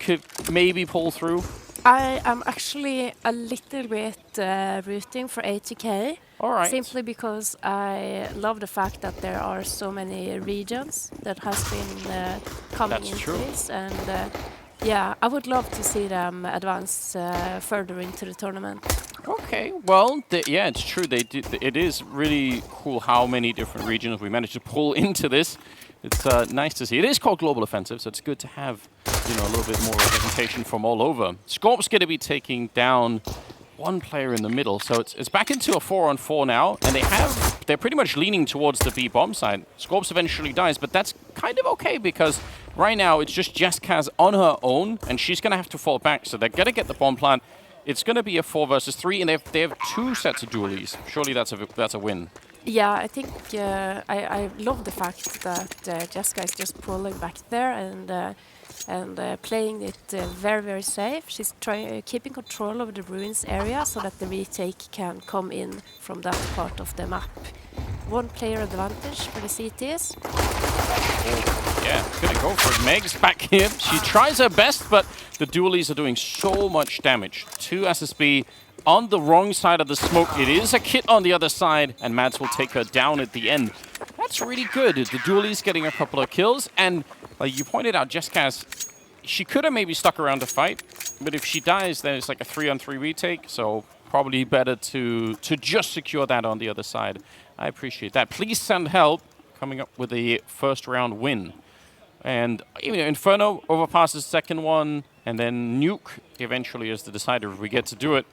could maybe pull through? I am actually a little bit rooting for ATK. All right. Simply because I love the fact that there are so many regions that has been coming into this, and yeah, I would love to see them advance further into the tournament. Okay, well, yeah, it's true. They did. It is really cool how many different regions we managed to pull into this. It's nice to see. It is called Global Offensive, so it's good to have, you know, a little bit more representation from all over. Scorp's going to be taking down one player in the middle, so it's back into a 4-on-4 now, and they're pretty much leaning towards the B bomb side. Scorps eventually dies, but that's kind of okay because right now it's just Jeskaz on her own, and she's going to have to fall back, so they're going to get the bomb plant. It's going to be a 4 versus 3, and they have 2 sets of dualies. Surely that's a win. Yeah, I think I love the fact that Jessica is just pulling back there and playing it very, very safe. She's keeping control of the ruins area so that the retake can come in from that part of the map. 1 player advantage for the CTs. Yeah, gonna go for it. Meg's back here. She tries her best, but the dualies are doing so much damage. 2 SSB on the wrong side of the smoke. It is a kit on the other side, and Mads will take her down at the end. That's really good. The dualies getting a couple of kills, and like you pointed out, Jeskaz, she could have maybe stuck around to fight, but if she dies, then it's like a 3-on-3 retake, so probably better to just secure that on the other side. I appreciate that. Please send help coming up with a first round win. And even Inferno overpasses second one, and then Nuke eventually is the decider if we get to do it.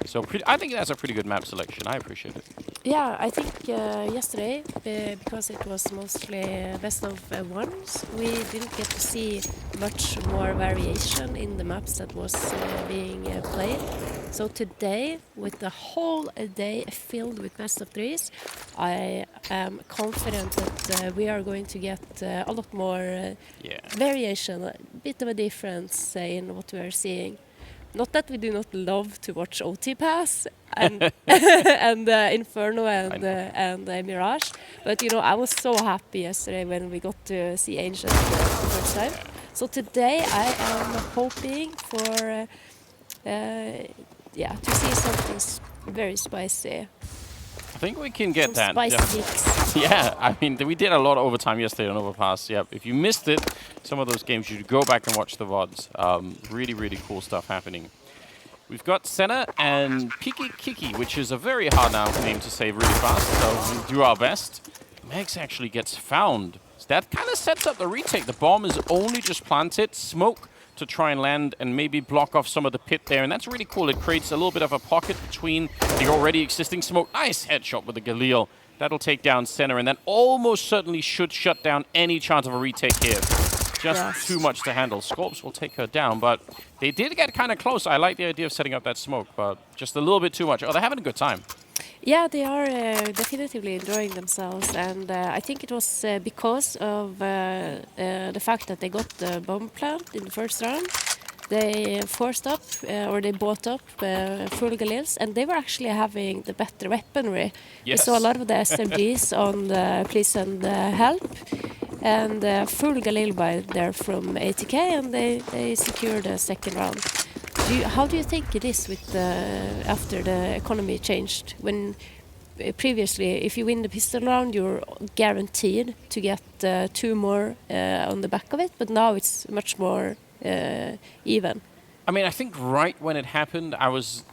So I think that's a pretty good map selection. I appreciate it. Yeah, I think yesterday, because it was mostly best of ones, we didn't get to see much more variation in the maps that was being played. So today, with the whole day filled with best of threes, I am confident that we are going to get a lot more variation, a bit of a difference in what we are seeing. Not that we do not love to watch OT Pass and and Inferno and Mirage, but you know, I was so happy yesterday when we got to see Ancient for the first time. So today I am hoping for to see something very spicy. I think we can get that. Spicy dicks. Yeah, I mean, we did a lot of overtime yesterday on Overpass. Yeah, if you missed it, some of those games, you should go back and watch the VODs. Really, really cool stuff happening. We've got Senna and Kiki, which is a very hard name to say really fast, so we'll do our best. Megs actually gets found. So that kind of sets up the retake. The bomb is only just planted. Smoke to try and land and maybe block off some of the pit there, and that's really cool. It creates a little bit of a pocket between the already existing smoke. Nice headshot with the Galil. That'll take down Senna, and that almost certainly should shut down any chance of a retake here. Just too much to handle. Scorps will take her down, but they did get kind of close. I like the idea of setting up that smoke, but just a little bit too much. Oh, they're having a good time. Yeah, they are definitively enjoying themselves, and I think it was because of the fact that they got the bomb plant in the first round. They forced up, or they bought up full Galils, and they were actually having the better weaponry. Yes. We saw a lot of the SMGs on the Please Send Help, and full Galil by there from ATK, and they secured the second round. How do you think it is with after the economy changed? When previously, if you win the pistol round, you're guaranteed to get 2 more on the back of it, but now it's much more even. I mean, I think right when it happened, I was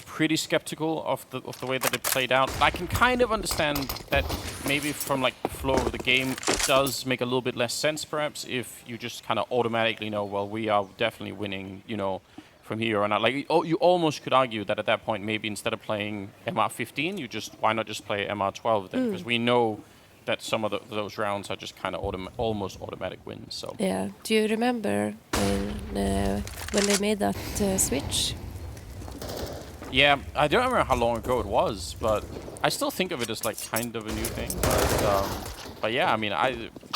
pretty skeptical of the way that it played out. I can kind of understand that maybe from like the flow of the game, it does make a little bit less sense, perhaps, if you just kind of automatically know, well, we are definitely winning, you know, from here on out. Like, you almost could argue that at that point, maybe instead of playing MR15, why not just play MR12 then? Because we know that some of those rounds are just kind of almost automatic wins. So yeah. Do you remember when they made that switch? Yeah, I don't remember how long ago it was, but I still think of it as like kind of a new thing. But yeah, I mean,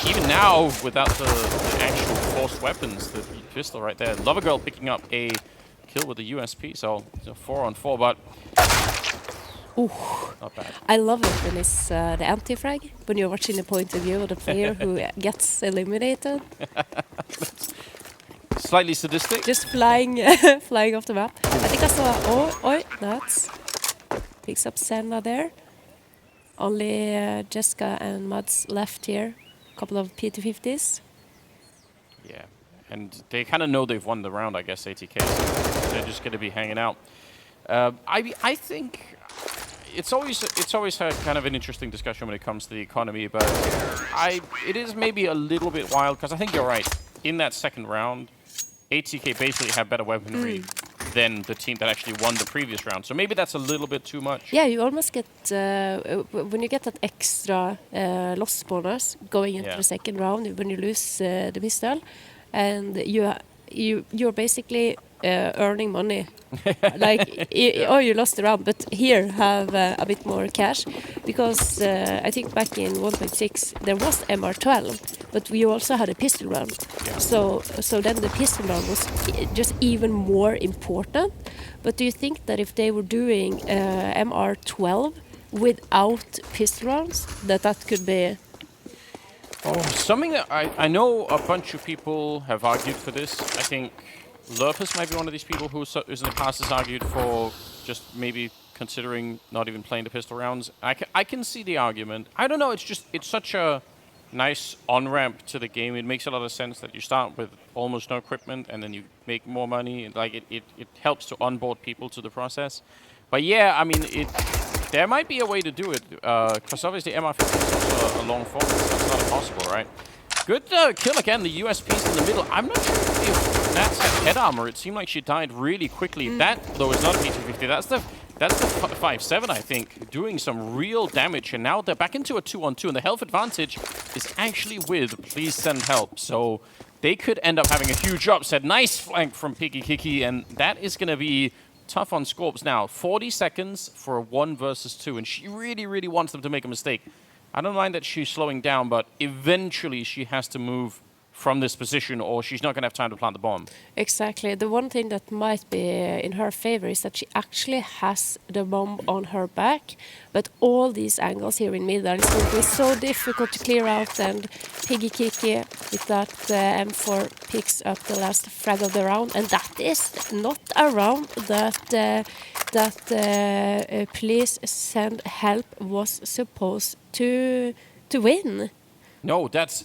even now without the actual forced weapons, the pistol right there, Lovergirl picking up a kill with the USP, so it's a 4-on-4, but ooh, not bad. I love it when it's the anti-frag, when you're watching the point of view of the player who gets eliminated. Slightly sadistic. Just flying, flying off the map. I think I saw. Oh, oi, nuts. Picks up Senna there. Only Jessica and Mads left here. Couple of PT50s. Yeah, and they kind of know they've won the round, I guess, ATK. So they're just going to be hanging out. I think it's always a kind of an interesting discussion when it comes to the economy, but it is maybe a little bit wild, because I think you're right. In that second round, ATK basically have better weaponry than the team that actually won the previous round. So maybe that's a little bit too much. Yeah, you almost get, when you get that extra loss bonus going into the second round, when you lose the pistol, and you're basically earning money. Like, oh, you lost the round, but here, have a bit more cash. Because I think back in 1.6, there was MR12, but we also had a pistol round. Yeah. So then the pistol round was just even more important. But do you think that if they were doing MR12 without pistol rounds, that could be... Oh, something that I know a bunch of people have argued for this. I think Lurpus might be one of these people who in the past has argued for just maybe considering not even playing the pistol rounds. I can see the argument. I don't know, it's such a nice on-ramp to the game. It makes a lot of sense that you start with almost no equipment and then you make more money. Like it helps to onboard people to the process. But yeah, I mean, there might be a way to do it, because obviously MR50 is also a long fall, so it's not impossible, right? Good kill again, the US piece in the middle. I'm not sure if Nats had head armor. It seemed like she died really quickly. That, though, is not a P250. That's the 5-7, I think, doing some real damage. And now they're back into a 2-on-2, and the health advantage is actually with Please Send Help. So they could end up having a huge upset. Nice flank from Piggy Kiki, and that is going to be tough on Scorps now. 40 seconds for a 1 versus 2, and she really, really wants them to make a mistake. I don't mind that she's slowing down, but eventually she has to move from this position or she's not going to have time to plant the bomb. Exactly. The one thing that might be in her favor is that she actually has the bomb on her back, but all these angles here in middle is going to be so difficult to clear out, and Piggy Kiki with that M4 picks up the last frag of the round, and that is not a round that Please Send Help was supposed to win. No, that's...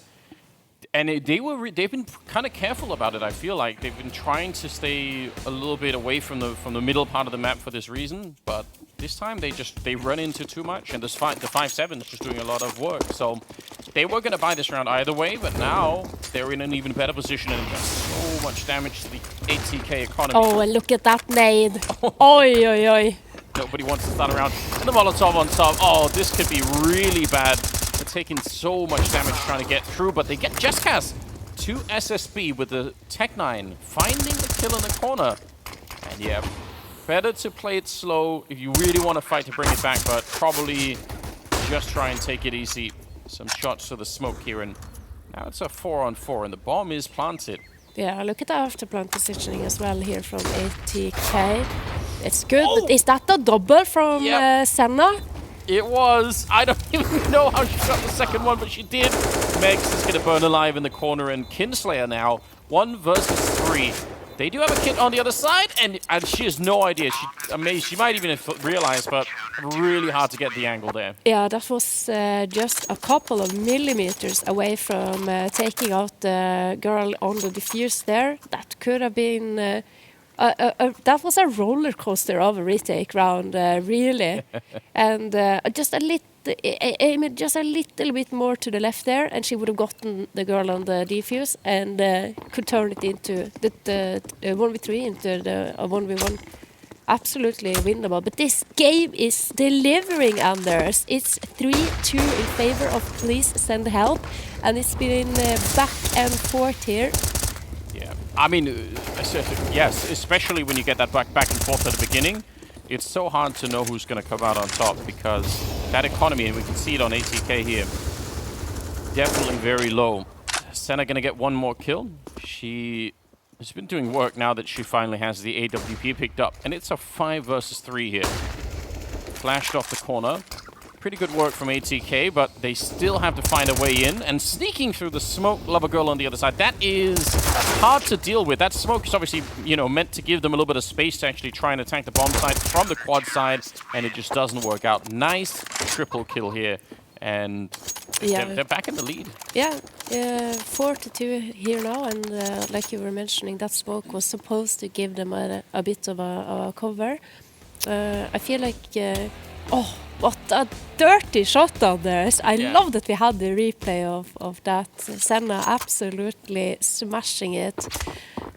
And they've been kind of careful about it, I feel like. They've been trying to stay a little bit away from the middle part of the map for this reason, but this time they run into too much, and the 5-7 is just doing a lot of work. So they were going to buy this round either way, but now they're in an even better position and just so much damage to the ATK economy. Oh, and look at that nade. Oi, oi, oi. Nobody wants to start around. And the Molotov on top. Oh, this could be really bad. They're taking so much damage trying to get through, but they get Jesscas to SSB with the Tech-9 finding the kill in the corner. And yeah, better to play it slow if you really want to fight to bring it back, but probably just try and take it easy. Some shots to the smoke here, and now it's a 4-on-4, and the bomb is planted. Yeah, look at the afterplant positioning as well here from ATK. It's good, but is that a double from Senna? It was. I don't even know how she got the second one, but she did. Megs is going to burn alive in the corner, and Kinslayer now 1 versus 3. They do have a kit on the other side, and she has no idea. She's amazed. She might even have realized, but really hard to get the angle there. Yeah, that was just a couple of millimeters away from taking out the girl on the defuse there. That could have been... that was a roller coaster of a retake round, really, and just a little bit more to the left there, and she would have gotten the girl on the defuse and could turn it into the 1v3 into the 1v1. Absolutely winnable, but this game is delivering, Anders. It's 3-2 in favor of Please Send Help, and it's been back and forth here. Yeah, I mean, yes, especially when you get that back and forth at the beginning. It's so hard to know who's going to come out on top, because that economy, and we can see it on ATK here, definitely very low. Senna going to get one more kill. She has been doing work now that she finally has the AWP picked up, and it's a 5 versus 3 here. Flashed off the corner. Pretty good work from ATK, but they still have to find a way in. And sneaking through the smoke, Lover Girl on the other side, that is hard to deal with. That smoke is obviously, you know, meant to give them a little bit of space to actually try and attack the bomb site from the quad side, and it just doesn't work out. Nice triple kill here, and they're back in the lead. Yeah, 4-2 here now, and like you were mentioning, that smoke was supposed to give them a bit of a cover. I feel like, oh, what a dirty shot on there. I love that we had the replay of that. Senna absolutely smashing it.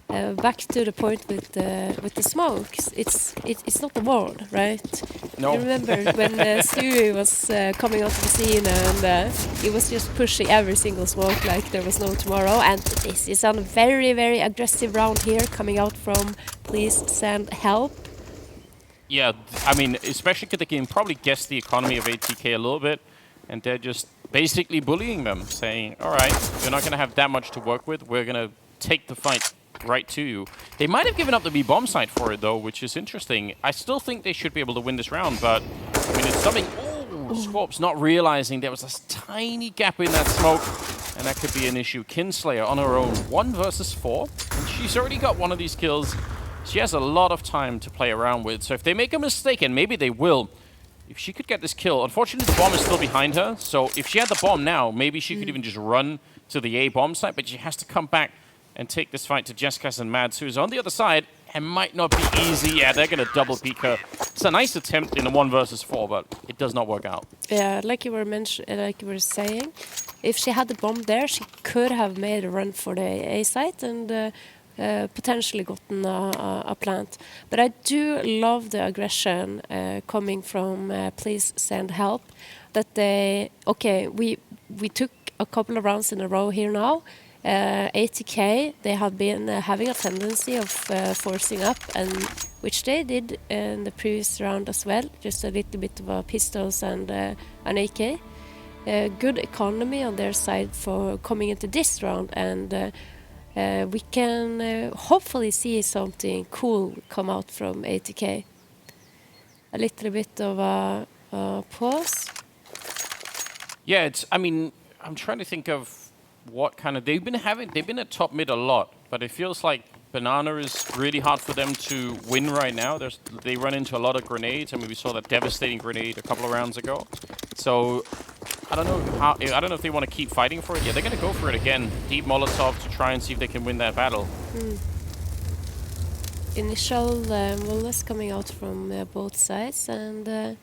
Back to the point with the smokes. It's not the wall, right? No. You remember when Stewie was coming onto the scene and he was just pushing every single smoke like there was no tomorrow. And this is a very, very aggressive round here coming out from Please Send Help. Yeah, I mean, especially because they can probably guess the economy of ATK a little bit, and they're just basically bullying them, saying, all right, you're not going to have that much to work with. We're going to take the fight right to you. They might have given up the B bomb site for it, though, which is interesting. I still think they should be able to win this round, but, I mean, it's something... Oh, Scorp's not realizing there was a tiny gap in that smoke, and that could be an issue. Kinslayer on her own, 1 versus 4, and she's already got one of these kills. She has a lot of time to play around with, so if they make a mistake, and maybe they will, if she could get this kill, unfortunately the bomb is still behind her, so if she had the bomb now, maybe she could even just run to the A bomb site, but she has to come back and take this fight to Jessica and Mads, who's on the other side, and might not be easy. Yeah, they're going to double peek her. It's a nice attempt in a 1 versus 4, but it does not work out. Yeah, like you were saying, if she had the bomb there, she could have made a run for the A site and potentially gotten a plant. But I do love the aggression coming from Please Send Help. That they, okay, we took a couple of rounds in a row here now. ATK, they have been having a tendency of forcing up, and which they did in the previous round as well. Just a little bit of pistols and an AK. Good economy on their side for coming into this round, and we can hopefully see something cool come out from ATK. A little bit of a pause. Yeah, it's, I mean, I'm trying to think of what kind of, they've been at top mid a lot, but it feels like Banana is really hard for them to win right now. They run into a lot of grenades. I mean, we saw that devastating grenade a couple of rounds ago. So I don't know if they want to keep fighting for it. Yeah, they're going to go for it again. Deep Molotov to try and see if they can win that battle. Initial Wallace coming out from both sides, and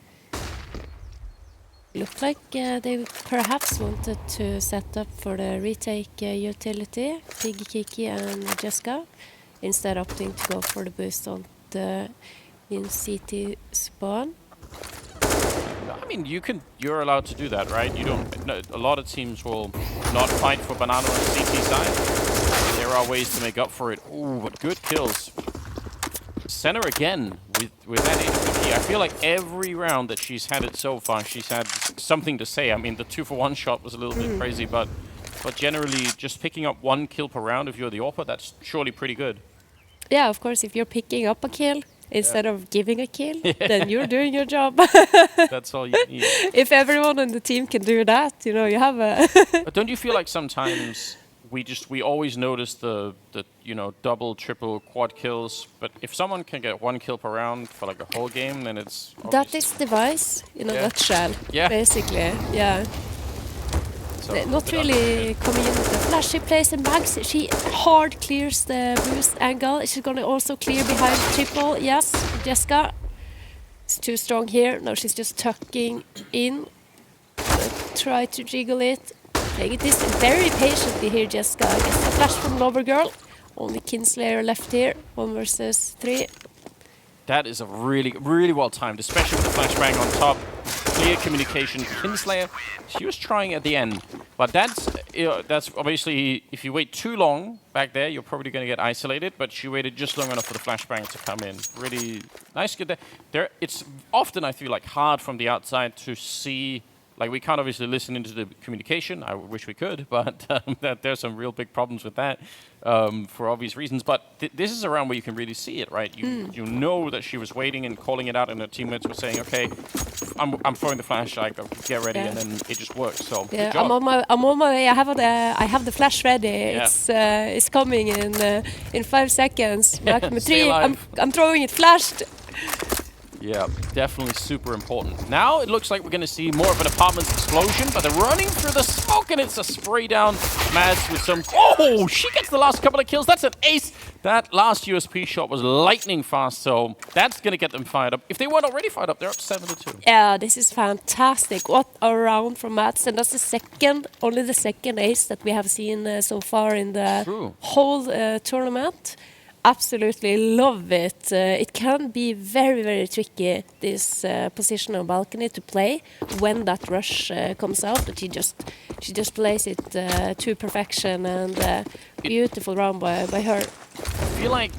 looked like they perhaps wanted to set up for the retake utility, Piggy, Kiki and Jessica, instead opting to go for the boost on the in-CT spawn. I mean, you're allowed to do that, right? You don't. No, a lot of teams will not fight for Banana on the CT side. There are ways to make up for it. Ooh, but good kills. Center again with that ATK. I feel like every round that she's had it so far, she's had something to say. I mean, the 2-for-1 shot was a little bit crazy, but generally, just picking up 1 kill per round if you're the AWPer, that's surely pretty good. Yeah, of course, if you're picking up a kill instead of giving a kill, then you're doing your job. That's all you need. If everyone on the team can do that, you know, you have a... But don't you feel like sometimes we always notice the you know, double, triple, quad kills, but if someone can get 1 kill per round for like a whole game, then it's... That is the Vice in a nutshell, basically, yeah. So not really coming in with the flash. She plays in bags. She hard clears the boost angle. She's going to also clear behind triple. Yes, Jessica is too strong here. Now she's just tucking in. Try to jiggle it. Playing it this very patiently here, Jessica. Gets a flash from Lover Girl. Only Kinslayer left here. 1 versus 3. That is a really, really well timed, especially with the flashbang on top. Clear communication. Kinslayer, she was trying at the end, but that's obviously, if you wait too long back there, you're probably going to get isolated, but she waited just long enough for the flashbang to come in. Really nice. It's often, I feel like, hard from the outside to see Like, we can't obviously listen into the communication. I wish we could, but there's some real big problems with that for obvious reasons. But this is around where you can really see it, right? You know that she was waiting and calling it out, and her teammates were saying, "Okay, I'm throwing the flash. I go, get ready," and then it just works. So good job. I'm on my way. I have the flash ready. Yeah. It's coming in 5 seconds. Black Stay 3. alive. I'm throwing it flashed. Yeah, definitely super important. Now it looks like we're going to see more of an apartment explosion, but they're running through the smoke, and it's a spray down. Mads with some... Oh, she gets the last couple of kills. That's an ace. That last USP shot was lightning fast, so that's going to get them fired up. If they weren't already fired up, they're up 7-2. Yeah, this is fantastic. What a round from Mads, and that's only the second ace that we have seen so far in the whole tournament. Absolutely love it. It can be very, very tricky, this position on balcony to play when that rush comes out. But she just plays it to perfection, and beautiful round by her. I feel like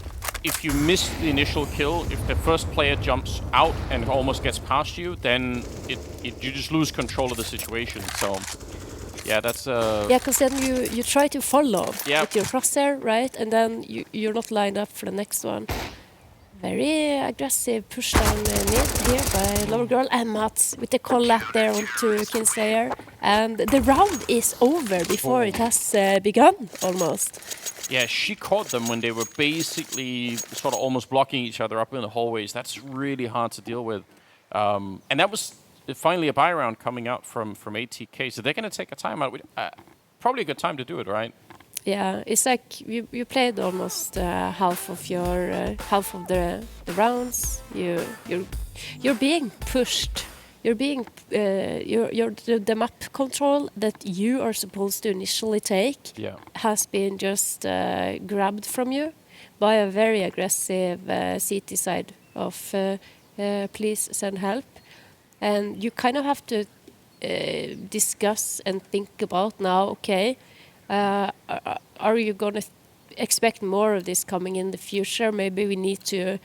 if you miss the initial kill, if the first player jumps out and almost gets past you, then you just lose control of the situation. So. Yeah, that's yeah, because then you try to follow with your crosshair, right? And then you're not lined up for the next one. Very aggressive push down mid here by Lower Girl and Mats with the collat there onto Kinslayer. And the round is over before it has begun, almost. Yeah, she caught them when they were basically sort of almost blocking each other up in the hallways. That's really hard to deal with. And that was... finally a buy round coming out from ATK, so they're going to take a timeout. Probably a good time to do it, right? Yeah, it's like you played almost half of the rounds. You're being pushed. You're being the map control that you are supposed to initially take has been just grabbed from you by a very aggressive CT side of please send help. And you kind of have to discuss and think about now, okay, are you going to expect more of this coming in the future? Maybe we need to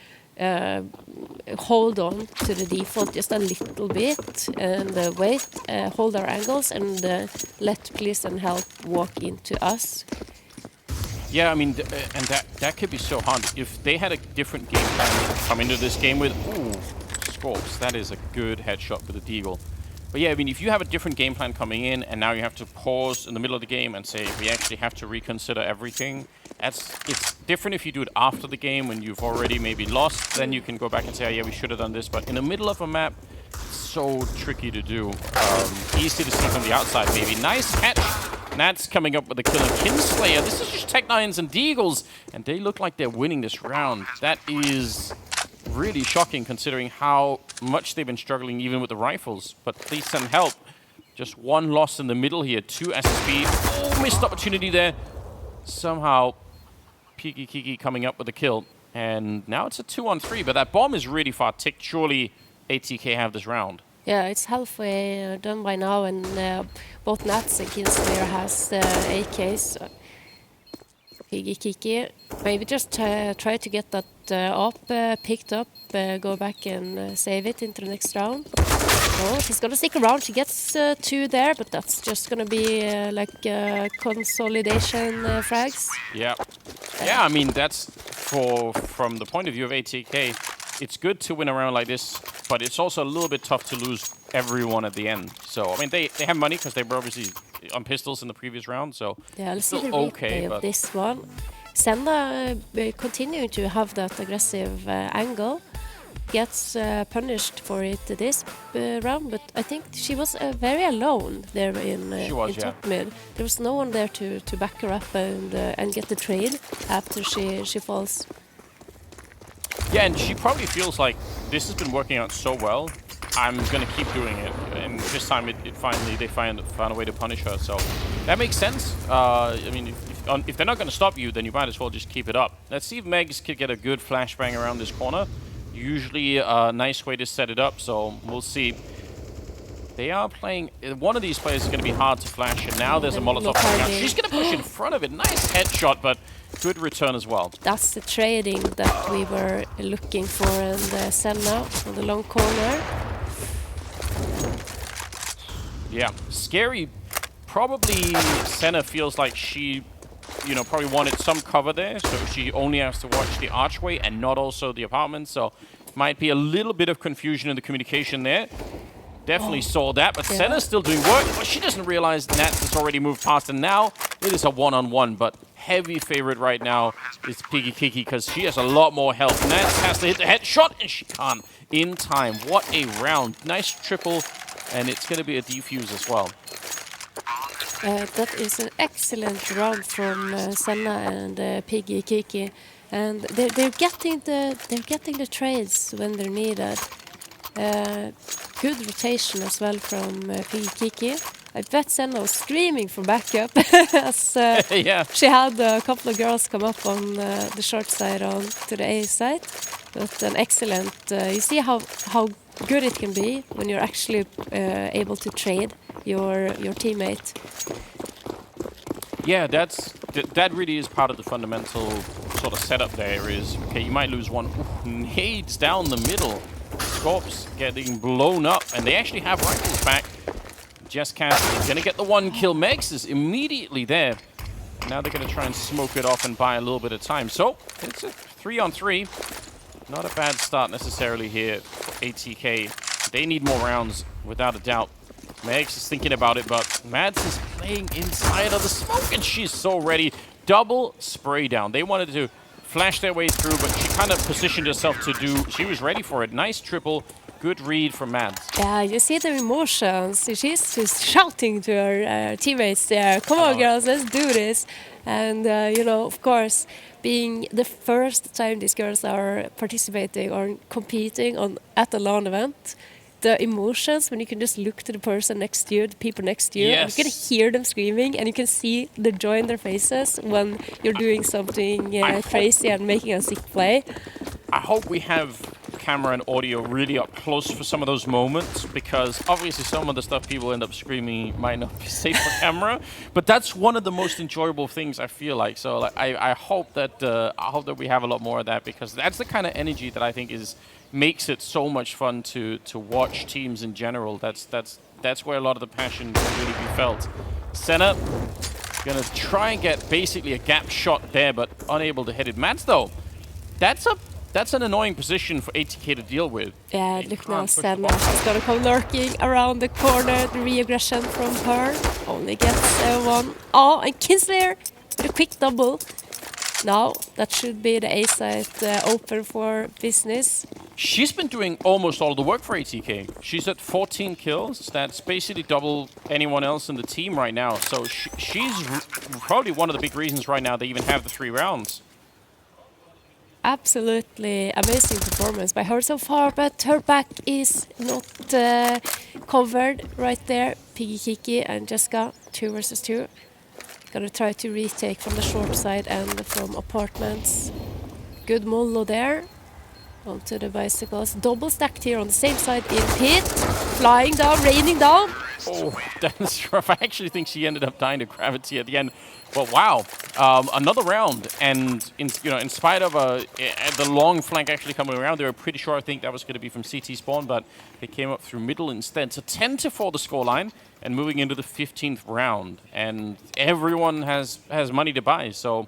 hold on to the default just a little bit and wait, hold our angles, and let please and help walk into us. Yeah, I mean, and that could be so hard. If they had a different game plan come into this game with... Ooh. Scorps, that is a good headshot for the Deagle. But yeah, I mean, if you have a different game plan coming in and now you have to pause in the middle of the game and say, we actually have to reconsider everything, it's different if you do it after the game when you've already maybe lost. Then you can go back and say, oh, yeah, we should have done this. But in the middle of a map, it's so tricky to do. Easy to see from the outside, maybe. Nice catch. Nats coming up with a kill on Kinslayer. This is just Tech9s and Deagles, and they look like they're winning this round. That is... really shocking considering how much they've been struggling even with the rifles. But please send help. Just one loss in the middle here. 2 SSB. Oh, missed opportunity there. Somehow, Kiki coming up with a kill. And now it's a 2-on-3, but that bomb is really far ticked. Surely ATK have this round. Yeah, it's halfway done by now, and both Nats and Kinslayer has AKs. Kiki, maybe just try to get that picked up, go back and save it into the next round. Oh, she's gonna stick around. She gets 2 there, but that's just gonna be like consolidation frags. Yeah, I mean, that's from the point of view of ATK, it's good to win a round like this, but it's also a little bit tough to lose everyone at the end. So, I mean, they have money because they were obviously on pistols in the previous round, so yeah, let's see the replay of this one. Senda continuing to have that aggressive angle, gets punished for it this round, but I think she was very alone there in top mid. There was no one there to back her up and get the trade after she falls. Yeah, and she probably feels like this has been working out so well. I'm gonna keep doing it, and this time they found a way to punish her. So that makes sense. I mean, if they're not gonna stop you, then you might as well just keep it up. Let's see if Megs could get a good flashbang around this corner. Usually a nice way to set it up. So we'll see. They are playing. One of these players is gonna be hard to flash, and now there's a Molotov coming out. She's gonna push in front of it. Nice headshot, but good return as well. That's the trading that we were looking for, and Senna on the long corner. Yeah, scary. Probably Senna feels like she, probably wanted some cover there, so she only has to watch the archway and not also the apartment, so might be a little bit of confusion in the communication there. Definitely saw that, but Senna's still doing work, but she doesn't realize Nats has already moved past, and now it is a one-on-one, but heavy favorite right now is Piggy Kiki, because she has a lot more health. Nats has to hit the headshot, and she can't in time. What a round. Nice triple, and it's going to be a defuse as well. That is an excellent round from Senna and Piggy Kiki, and they're getting the trades when they're needed. Good rotation as well from Piggy Kiki. I bet Senna was screaming for backup as she had a couple of girls come up on the short side on to the A side. But an excellent. You see how good it can be when you're actually able to trade your teammate. Yeah, that really is part of the fundamental sort of setup there is, okay, you might lose one. Ooh, nades down the middle. Scorps getting blown up, and they actually have rifles back. Jesscast is going to get the one kill. Megs is immediately there. Now they're going to try and smoke it off and buy a little bit of time. So it's a 3-on-3. Not a bad start necessarily here for ATK. They need more rounds, without a doubt. Megs is thinking about it, but Mads is playing inside of the smoke, and she's so ready. Double spray down. They wanted to flash their way through, but she kind of positioned herself to do. She was ready for it. Nice triple. Good read from Mads. Yeah, you see the emotions. She's just shouting to her teammates there. Come on, girls, let's do this. And, of course, being the first time these girls are participating or competing at a LAN event, the emotions when you can just look to the person next to you, the people next to you, and you can hear them screaming, and you can see the joy in their faces when you're doing something crazy and making a sick play. I hope we have camera and audio really up close for some of those moments, because obviously some of the stuff people end up screaming might not be safe for camera, but that's one of the most enjoyable things, I feel like. So I hope that we have a lot more of that, because that's the kind of energy that I think makes it so much fun to watch teams in general. That's where a lot of the passion can really be felt. Senna gonna try and get basically a gap shot there, but unable to hit it. Mads though, that's an annoying position for ATK to deal with. Yeah, look now, Senna is gonna come lurking around the corner. The re-aggression from her only gets one. Oh, and Kinslayer with a quick double. Now that should be the A side open for business. She's been doing almost all the work for ATK. She's at 14 kills. That's basically double anyone else in the team right now. So she's probably one of the big reasons right now they even have the 3 rounds. Absolutely amazing performance by her so far, but her back is not covered right there. Piggy Kiki and Jessica, 2 versus 2. Gonna try to retake from the short side and from apartments. Good mollo there. Onto the bicycles. Double stacked here on the same side in pit. Flying down, raining down. Oh, that's rough. I actually think she ended up dying to gravity at the end. But wow, another round. And in spite of the long flank actually coming around, they were pretty sure I think that was going to be from CT spawn, but they came up through middle instead. So 10-4 the scoreline, and moving into the 15th round. And everyone has money to buy, so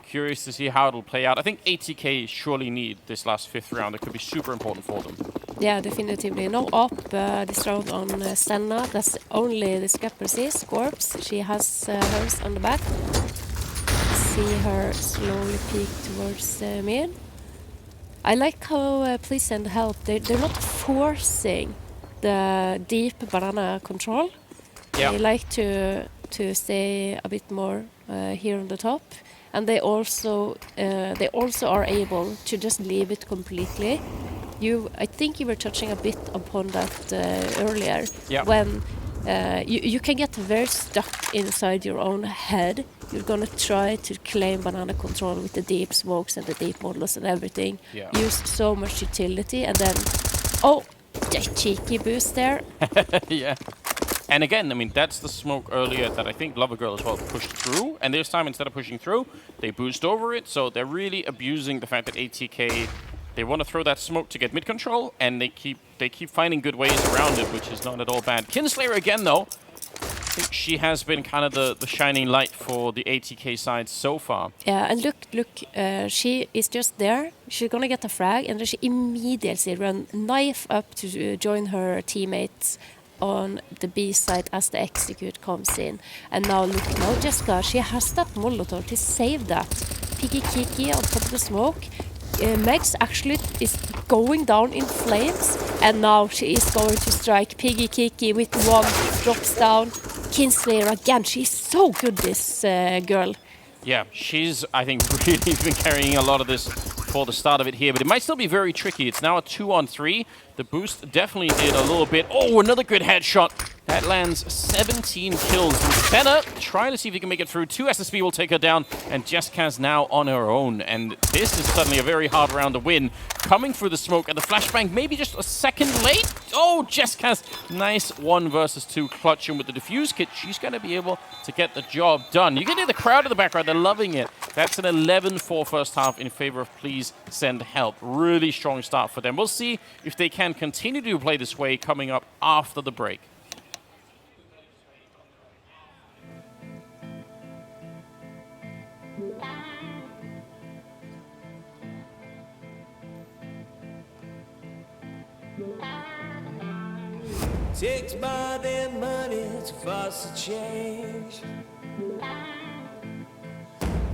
curious to see how it'll play out. I think ATK surely need this last 5th round. It could be super important for them. Yeah, definitively. No up this round on Senna. That's only the discrepancy. Scorps, she has hers on the back. See her slowly peek towards mid. I like how please send help. They're not forcing the deep banana control. Yeah. They like to stay a bit more here on the top. And they also are able to just leave it completely. I think you were touching a bit upon that earlier. Yeah. When you can get very stuck inside your own head. You're gonna try to claim banana control with the deep smokes and the deep models and everything. Yeah. Use so much utility, and then cheeky boost there. Yeah. And again, I mean, that's the smoke earlier that I think Lover Girl as well pushed through. And this time, instead of pushing through, they boost over it. So they're really abusing the fact that ATK They want to throw that smoke to get mid control, and they keep finding good ways around it, which is not at all bad. Kinslayer again, though. I think she has been kind of the shining light for the ATK side so far. Yeah, and look, she is just there. She's gonna get a frag, and then she immediately run knife up to join her teammates on the B side as the execute comes in. And now look, now Jessica, she has that Molotov to save that. Piggy Kiki on top of the smoke. Megs actually is going down in flames, and now she is going to strike Piggy Kiki with one, drops down. Kinslayer again, she's so good, this girl. Yeah, she's, I think, really been carrying a lot of this for the start of it here, but it might still be very tricky. It's now a 2-on-3. The boost definitely did a little bit. Oh, another good headshot. That lands 17 kills. And Senna trying to see if he can make it through. 2 SSB will take her down, and Jessica's now on her own. And this is suddenly a very hard round to win. Coming through the smoke, and the flashbang maybe just a second late. Oh, Jessica's nice 1 versus 2 clutching with the defuse kit. She's going to be able to get the job done. You can hear the crowd in the background. They're loving it. That's an 11-4 first half in favor of Please Send Help. Really strong start for them. We'll see if they can continue to play this way coming up after the break. Takes more than money to force a change.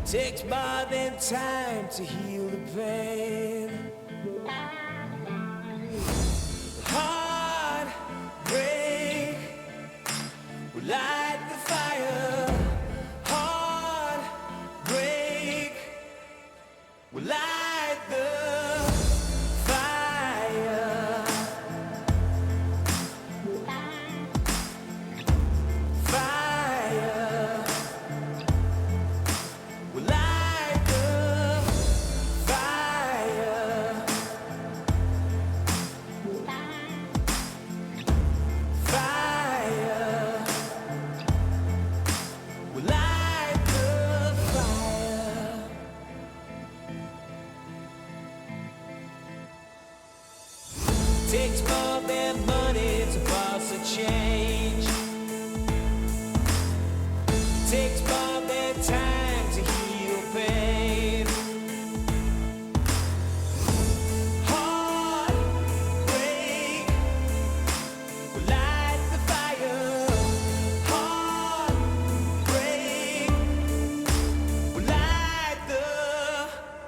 Takes more than time to heal the pain. Heartbreak will light the fire. Heartbreak will light the fire. Fire will light the fire. Fire will light the fire. Takes more than money to force a change. Takes more than time to heal pain. Heartbreak will light the fire. Heartbreak will light the fire.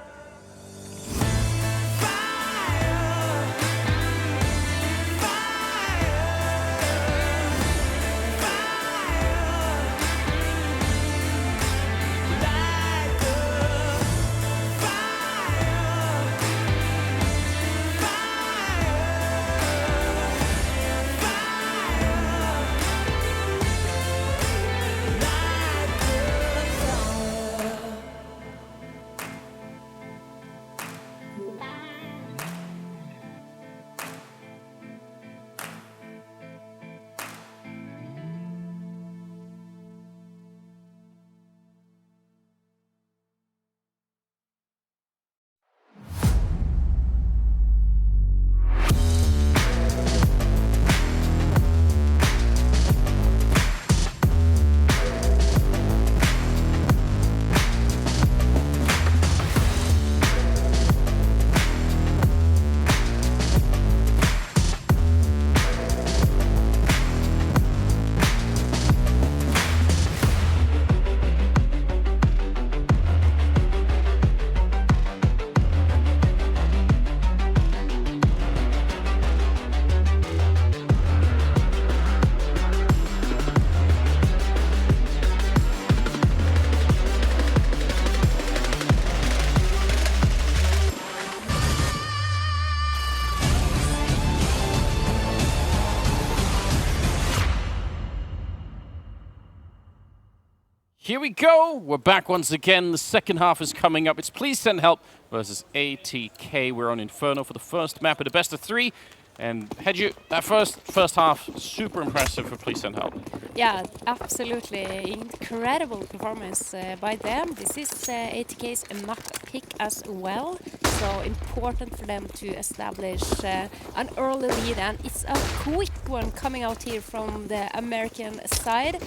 Here we go. We're back once again. The second half is coming up. It's Please Send Help versus ATK. We're on Inferno for the first map of the best of 3. And Hedju, that first half, super impressive for Please Send Help. Yeah, absolutely incredible performance by them. This is ATK's map pick as well, so important for them to establish an early lead, and it's a quick one coming out here from the American side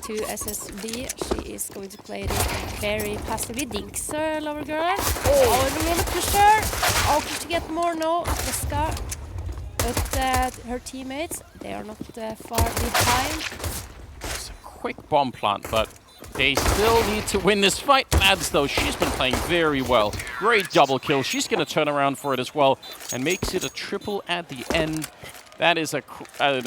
to SSB. She is going to play this very passively. Dinks, lower girl. Oh, we're gonna push her. Oh, can she get more? No, Veska. But her teammates, they are not far behind. It's a quick bomb plant, but they still need to win this fight. Mads, though, she's been playing very well. Great double kill. She's going to turn around for it as well and makes it a triple at the end. That is an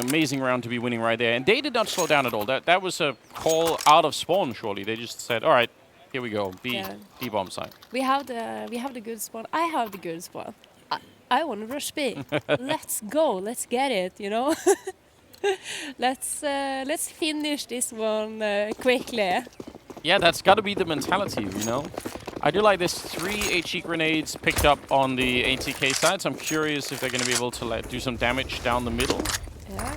amazing round to be winning right there. And they did not slow down at all. That was a call out of spawn, surely. They just said, all right, here we go, B bomb side. We have the good spawn. I have the good spawn. I want to rush B. Let's go. Let's get it. You know. Let's finish this one quickly. Yeah, that's got to be the mentality. You know. I do like this 3 HE grenades picked up on the ATK side. So I'm curious if they're going to be able to do some damage down the middle. Yeah.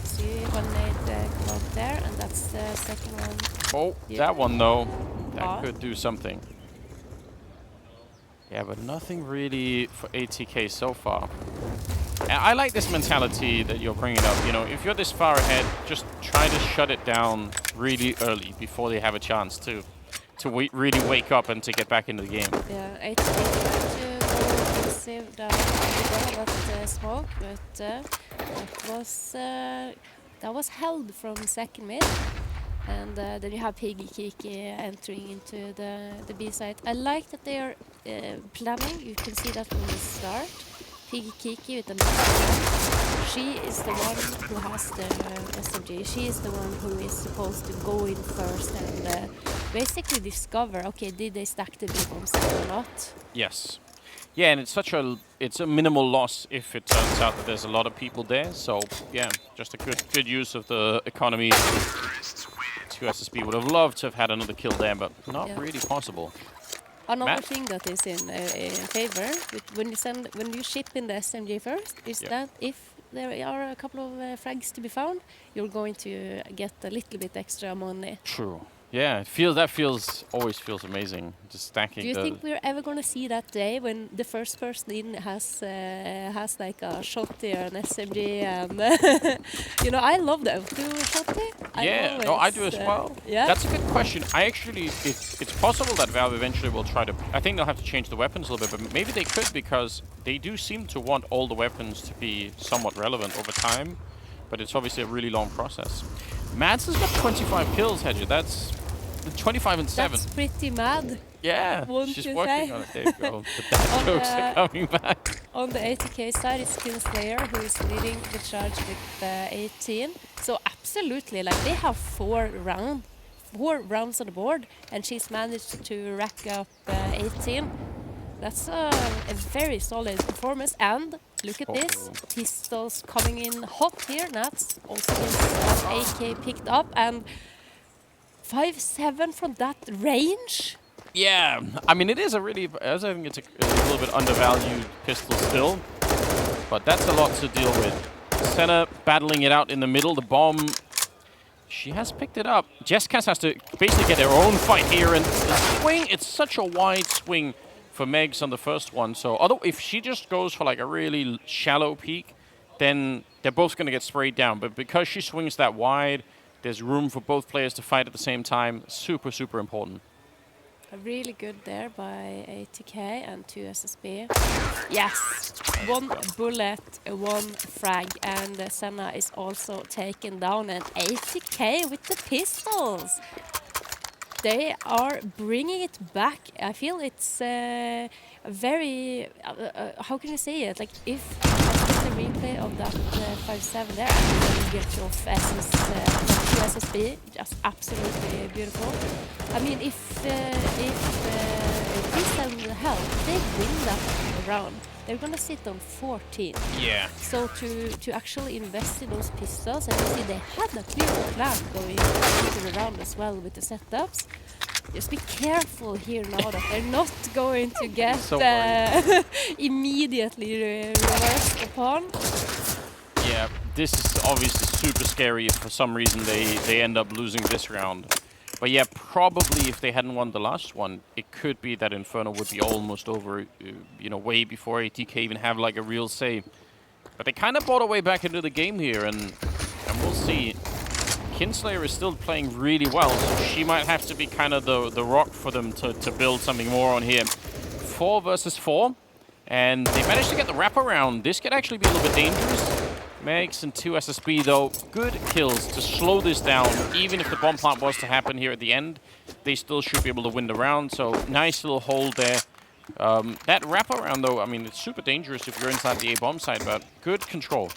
See one nade come out there, and that's the second one. Oh, Yeah. that one though. That could do something. Yeah, but nothing really for ATK so far. And I like this mentality that you're bringing up. You know, if you're this far ahead, just try to shut it down really early before they have a chance to really wake up and to get back into the game. Yeah, ATK tried to go aggressive down that smoke, but that was held from second mid. And then you have Piggy Kiki entering into the B side. I like that they are planning. You can see that from the start. Piggy Kiki with the she is the one who has the SMG. She is the one who is supposed to go in first and basically discover, okay, did they stack the B bombs or not? Yes. Yeah, and it's a minimal loss if it turns out that there's a lot of people there. So yeah, just a good use of the economy. 2 SSB would have loved to have had another kill there, but not really possible. Another thing that is in favor when you ship in the SMG first is that if there are a couple of frags to be found, you're going to get a little bit extra money. True. Yeah, always feels amazing. Just stacking. Do you think we're ever going to see that day when the first person in has like a shotty or an SMG and you know, I love the M2 shotty. Yeah, no, I do as well. Yeah, that's a good question. I actually, it's possible that Valve eventually will try to. I think they'll have to change the weapons a little bit, but maybe they could because they do seem to want all the weapons to be somewhat relevant over time. But it's obviously a really long process. Mads has got 25 kills, Hedju. That's 25 and 7. That's pretty mad. Yeah, Won't she's you working say? on it. There you go. The dad jokes are coming back. On the ATK side, it's Killslayer who is leading the charge with 18. So absolutely, like they have 4 rounds on the board, and she's managed to rack up 18. That's a very solid performance, and look at this, pistols coming in hot here. Nats also gets AK picked up, and 5-7 from that range. Yeah, I mean it is I think it's a little bit undervalued pistol still, but that's a lot to deal with. Senna battling it out in the middle, the bomb. She has picked it up. Jesscas has to basically get their own fight here, and the swing, it's such a wide swing for Megs on the first one. So although if she just goes for like a really shallow peek, then they're both going to get sprayed down. But because she swings that wide, there's room for both players to fight at the same time. Super, super important. Really good there by ATK and 2 SSB. Yes, 1 bullet, 1 frag, and Senna is also taken down, and ATK with the pistols. They are bringing it back. I feel it's a very, how can you say it? Like if the replay of that 5-7 there, and you get off SSB, just absolutely beautiful. I mean, if P7 will help, they win that round. They're gonna sit on 14. Yeah. So to actually invest in those pistols, and you see they had a clear plan going into the round as well with the setups. Just be careful here now that they're not going to get So worried. immediately reversed upon. Yeah, this is obviously super scary if for some reason they end up losing this round. But yeah, probably if they hadn't won the last one, it could be that Inferno would be almost over, you know, way before ATK even have like a real say. But they kind of bought a way back into the game here, and we'll see. Kinslayer is still playing really well, so she might have to be kind of the rock for them to build something more on here. 4 versus 4, and they managed to get the wraparound. This could actually be a little bit dangerous. Megs and 2 SSB, though, good kills to slow this down. Even if the bomb plant was to happen here at the end, they still should be able to win the round, so nice little hold there. That wraparound, though, I mean, it's super dangerous if you're inside the A-bomb side, but good control.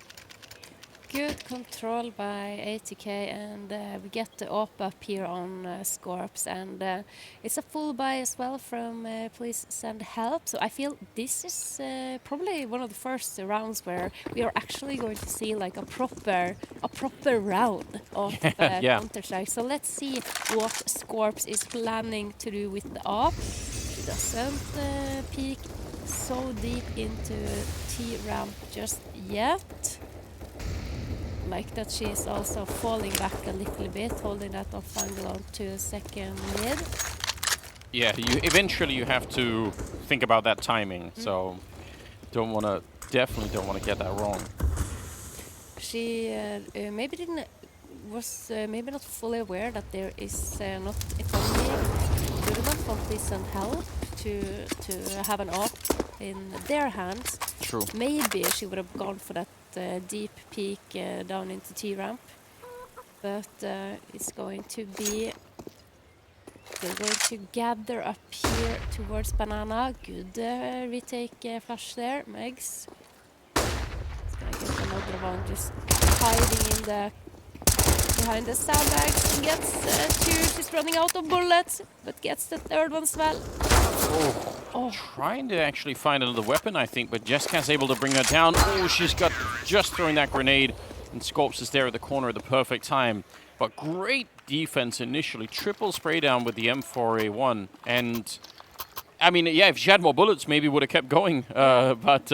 Good control by ATK, and we get the up here on Scorps, and it's a full buy as well from Please Send Help. So I feel this is probably one of the first rounds where we are actually going to see like a proper round of Yeah. Counter-Strike. So let's see what Scorps is planning to do with the up. She doesn't peek so deep into T-ramp just yet. Like that she's also falling back a little bit, holding that off angle onto second mid. Yeah, eventually you have to think about that timing, so definitely don't want to get that wrong. She maybe maybe not fully aware that there is not economy good enough for Please Send Help to have an op in their hands. True. Maybe she would have gone for that deep peek down into T-ramp, but it's going to be, they're going to gather up here towards Banana. Good retake flash there, Megs. It's gonna get another one just hiding in behind the sandbags, and gets 2. She's running out of bullets, but gets the 3rd one as well. Oh. Trying to actually find another weapon, I think, but Jessica's able to bring her down. Oh, she's got just throwing that grenade, and Scorps is there at the corner at the perfect time. But great defense initially. Triple spray down with the M4A1. And, I mean, yeah, if she had more bullets, maybe would have kept going. But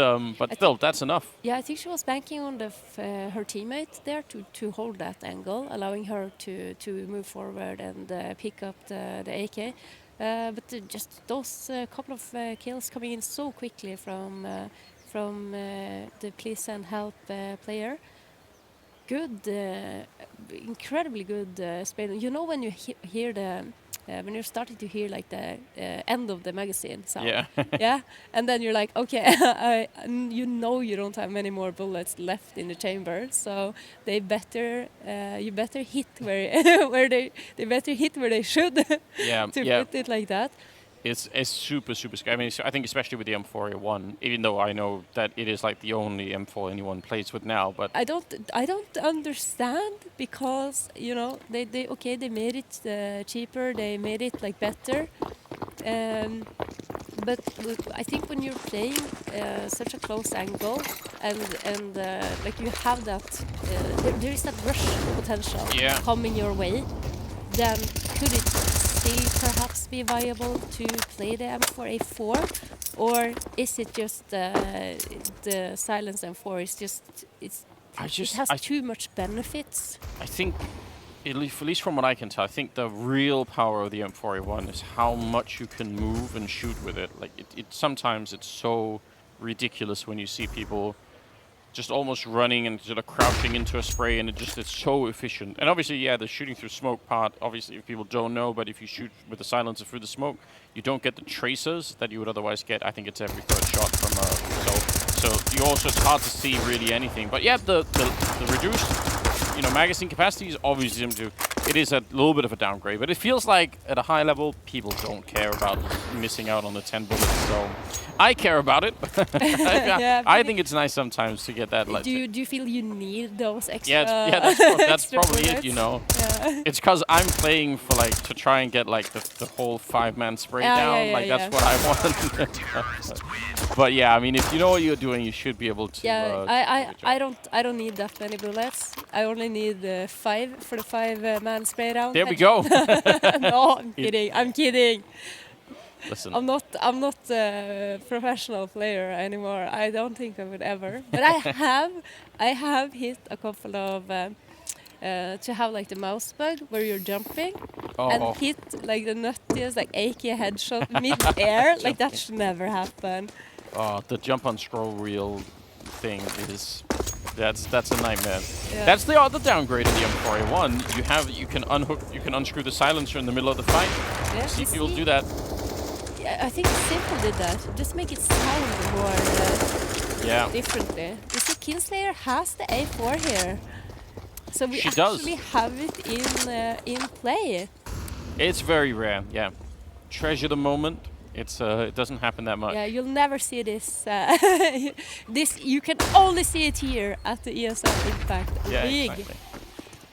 still, that's enough. Yeah, I think she was banking on her teammate there to hold that angle, allowing her to move forward and pick up the AK. But just those couple of kills coming in so quickly from the Please Send Help player. Good, incredibly good spray. You know when you hear when you're starting to hear like the end of the magazine sound. Yeah. Yeah, and then you're like, okay, you know you don't have many more bullets left in the chamber, so they better you better hit where they better hit where they should. Yeah. To put it like that. It's super scary. I mean, I think especially with the M4A1, even though I know that it is like the only M4 anyone plays with now, but I don't understand, because you know they made it cheaper, they made it like better, but I think when you're playing such a close angle and like you have that there is that rush potential coming your way, then could it still perhaps be viable to play the M4A4, or is it just the silence M4 is just it has too much benefits? I think, at least from what I can tell, I think the real power of the M4A1 is how much you can move and shoot with it. Like sometimes it's so ridiculous when you see people just almost running and sort of crouching into a spray, and it's so efficient. And obviously, yeah, the shooting through smoke part, obviously, if people don't know, but if you shoot with the silencer through the smoke, you don't get the tracers that you would otherwise get. I think it's every 3rd shot from so you also, it's hard to see really anything. But yeah, the reduced, magazine capacity is obviously it is a little bit of a downgrade, but it feels like at a high level, people don't care about missing out on the 10 bullets. So I care about it. Yeah, I think it's nice sometimes to get that. Do you feel you need those extra? Yeah, that's probably bullets? it. Yeah. It's because I'm playing for to try and get the whole 5-man spray down. That's what I want. But yeah, I mean, if you know what you're doing, you should be able to. Yeah, I don't need that many bullets. I only need 5 for the 5-man spray round. There we go. No, I'm kidding. I'm kidding. Listen. I'm not a professional player anymore. I don't think I would ever. But I have hit a couple of to have like the mouse bug where you're jumping and hit like the nuttiest like AK headshot mid-air. Like that should never happen. Oh, the jump on scroll wheel thing is that's a nightmare. Yeah. That's the other downgrade of the M4A1. You can unscrew the silencer in the middle of the fight. Yeah, See if you'll do that. Yeah, I think Simple did that. Just make it sound more differently. You see, Kinslayer has the A4 here, so we actually have it in play. It's very rare. Yeah, treasure the moment. It doesn't happen that much. Yeah, you'll never see this. This you can only see it here at the ESL Impact League. Exactly.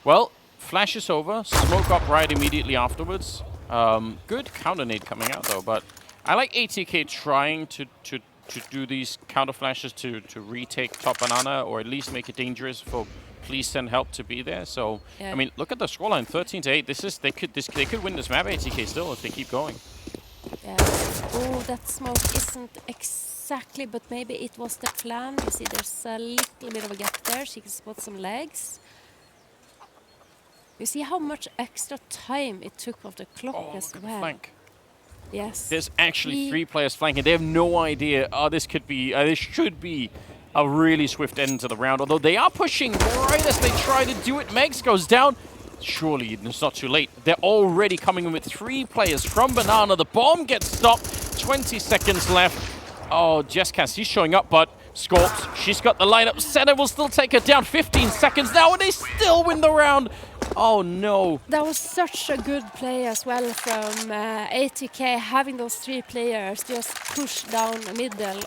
Well, flash is over. Smoke up right immediately afterwards. Good counter nade coming out though, but I like ATK trying to do these counter flashes to retake top banana or at least make it dangerous for please send help to be there. So I mean, look at the scoreline, 13-8. They could win this map ATK still if they keep going. Yeah. Oh, that smoke isn't exactly, but maybe it was the plan. You see, there's a little bit of a gap there. She can spot some legs. You see how much extra time it took off the clock as well. Flank. Yes. There's actually 3 players flanking. They have no idea. Oh, this should be a really swift end to the round. Although they are pushing right as they try to do it. Megs goes down. Surely it's not too late. They're already coming in with 3 players from Banana. The bomb gets stopped. 20 seconds left. Oh, Jesscast, he's showing up, but Scorps, she's got the lineup. Senna will still take her down. 15 seconds now, and they still win the round. Oh, no. That was such a good play as well from ATK, having those 3 players just push down the middle.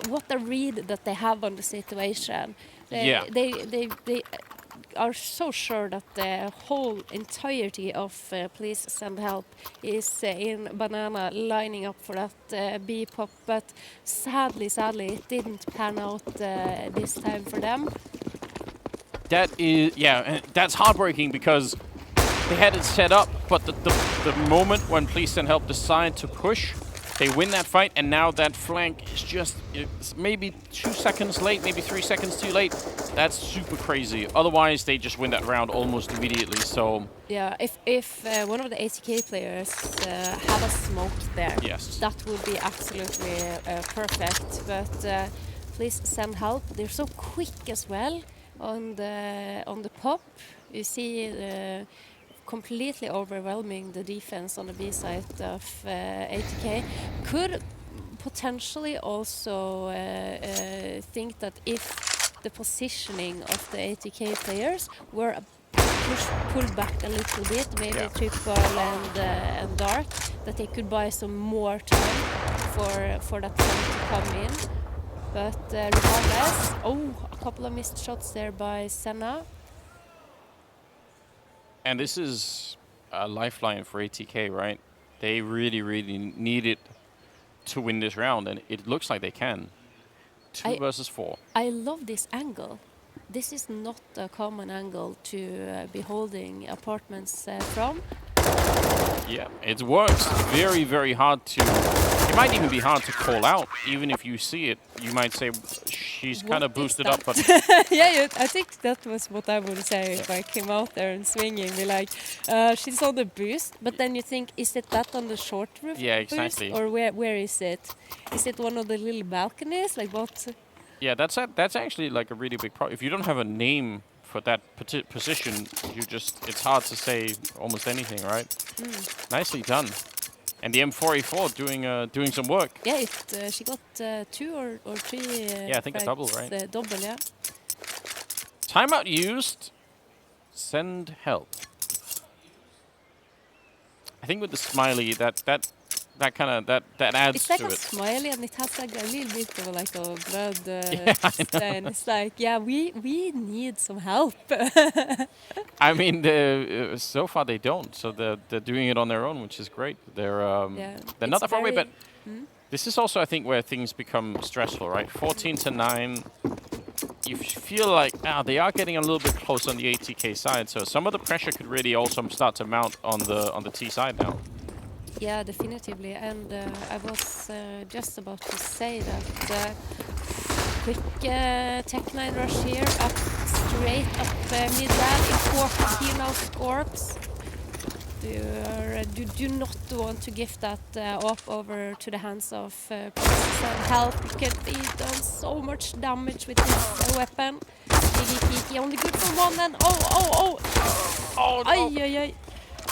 What a read that they have on the situation. They are so sure that the whole entirety of Please Send Help is in Banana lining up for that B pop, but sadly it didn't pan out this time for them. That is, that's heartbreaking because they had it set up, but the moment when Please Send Help decide to push, they win that fight, and now that flank is just maybe 2 seconds late, maybe 3 seconds too late. That's super crazy. Otherwise, they just win that round almost immediately. So yeah, if one of the ATK players have a smoke there, that would be absolutely perfect. But Please Send Help. They're so quick as well on the pop. You see. Completely overwhelming the defense on the B side of ATK. Could potentially also think that if the positioning of the ATK players were pulled back a little bit, maybe triple and dark, that they could buy some more time for that time to come in. But regardless, a couple of missed shots there by Senna. And this is a lifeline for ATK, right? They really need it to win this round, and it looks like they can. 2 versus 4. I love this angle. This is not a common angle to be holding apartments from. Yeah, it works very hard to... It might even be hard to call out. Even if you see it, you might say she's kind of boosted up, but... I think that was what I would say if I came out there and swinging. Be like, she's on the boost, but then you think, is it that on the short roof exactly. boost? Or where is it? Is it one of the little balconies? Like what? Yeah, that's actually like a really big problem. If you don't have a name for that position, it's hard to say almost anything, right? Nicely done. And the M4A4 doing some work. Yeah, she got 2 or 3. I think a double, right? Double, yeah. Timeout used. Send help. I think with the smiley, that adds it's like to a it. smiley, and it has like a little bit of like a blood stain. It's like, we need some help. I mean, so far they don't, so they're doing it on their own, which is great. They're not that far away, but this is also, I think, where things become stressful, right? 14-9. you feel like they are getting a little bit close on the ATK side, so some of the pressure could really also start to mount on the T side now. Yeah, definitively. And I was just about to say that quick Tech9 rush here, up straight up mid-lane, important here now, Scorps. You do not want to give that up over to the hands of help. You can be done so much damage with this weapon. Kiki only good for one, and oh Oh no! ay, ay, ay.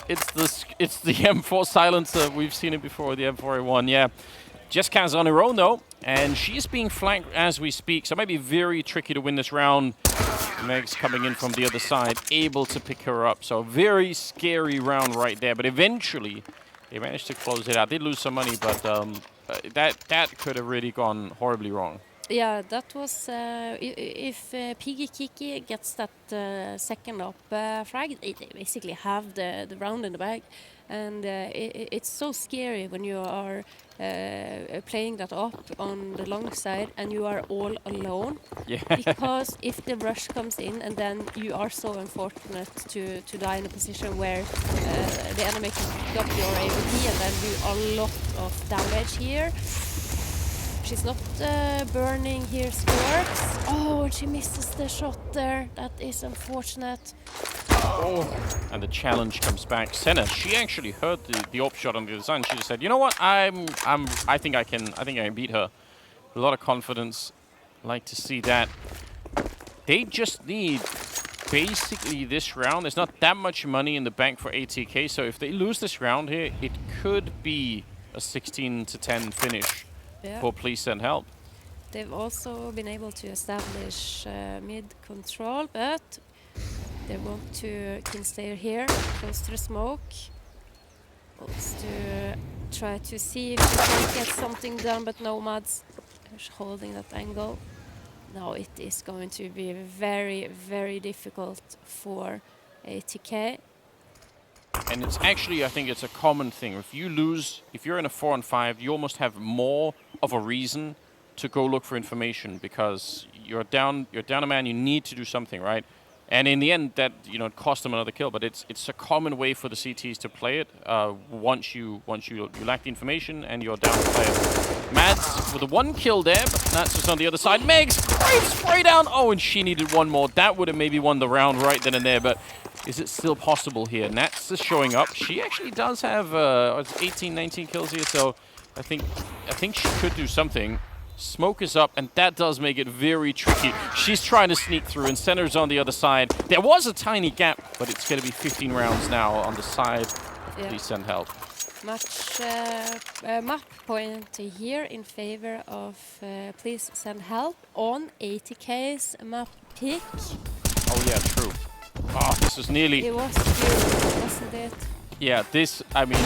It's the M4 silencer. We've seen it before, the M4A1, yeah. Jessica's on her own though, and she's being flanked as we speak, so it might be very tricky to win this round. Meg's coming in from the other side, able to pick her up. So a very scary round right there, but eventually they managed to close it out. They lose some money, but that could have really gone horribly wrong. Yeah, that was if Piggy Kiki gets that second up frag, they basically have the round in the bag, and it's so scary when you are playing that up on the long side and you are all alone. Yeah. Because if the rush comes in and then you are so unfortunate to die in a position where the enemy can pick up your AVP and then do a lot of damage here. She's not burning here, Scorps. Oh, she misses the shot there. That is unfortunate. Oh, and the challenge comes back. Senna, she actually heard the op shot on the other side. And she just said, "You know what? I think I can beat her." A lot of confidence. Like to see that. They just need basically this round. There's not that much money in the bank for ATK, so if they lose this round here, it could be a 16-10 finish. Yeah. For Please Send Help. They've also been able to establish mid control, but they want to Kinstair here, close to the smoke. Wants to try to see if they can get something done, but Nomads is holding that angle. Now it is going to be very, very difficult for ATK. And it's actually, I think it's a common thing. If you lose, if you're in a 4-on-5, you almost have more of a reason to go look for information because you're down a man, you need to do something, right? And in the end, that it cost them another kill. But it's a common way for the CTs to play it. Once you lack the information and you're down to play it. Mads with a 1 kill there, but that's just on the other side. Megs, great spray down. Oh, and she needed one more. That would have maybe won the round right then and there, but. Is it still possible here? Nats is showing up. She actually does have 18, 19 kills here, so I think she could do something. Smoke is up, and that does make it very tricky. She's trying to sneak through, and Center's on the other side. There was a tiny gap, but it's going to be 15 rounds now on the side of Please Send Help. Much map point here in favor of Please Send Help on ATK's map pick. Oh yeah, true. Oh, this was nearly... It was beautiful, wasn't it? Yeah, this, I mean,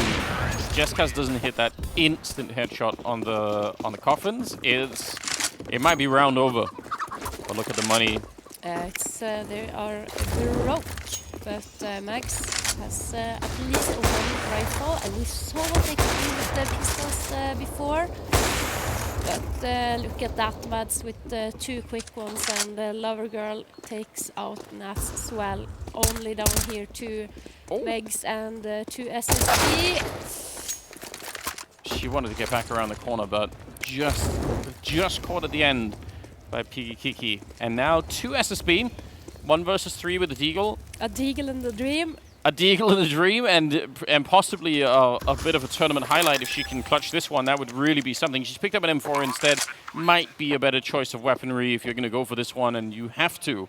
Jessica's doesn't hit that instant headshot on the coffins. It might be round over. But look at the money. They are broke, but Max has at least one rifle, and we saw what they could do with the pistols before. But look at that, Mads, with 2 quick ones, and the lover girl takes out Nats as well. Only down here 2 Megs and 2 SSB. She wanted to get back around the corner, but just caught at the end by Piggy Kiki. And now 2 SSB, 1 versus 3 with a Deagle. A Deagle in the dream. A Deagle in the dream, and possibly a bit of a tournament highlight if she can clutch this one. That would really be something. She's picked up an M4 instead. Might be a better choice of weaponry if you're going to go for this one, and you have to.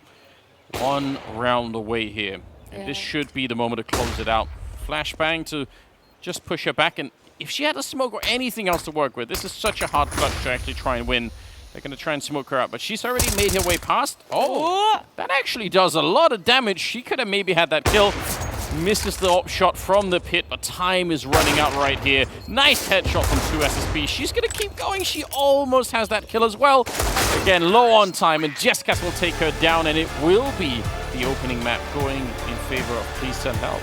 1 round away here. And this should be the moment to close it out. Flashbang to just push her back, and if she had a smoke or anything else to work with, this is such a hard clutch to actually try and win. They're going to try and smoke her out, but she's already made her way past. Oh, that actually does a lot of damage. She could have maybe had that kill. Misses the op shot from the pit, but time is running out right here. Nice headshot from 2 SSB. She's going to keep going. She almost has that kill as well. Again, low on time, and Jessica will take her down, and it will be the opening map going in favor of Please Send Help.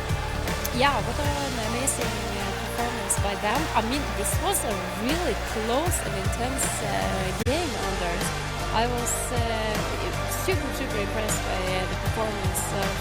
Yeah, what an amazing performance by them. I mean, this was a really close and intense game, Anders. I was super impressed by the performance of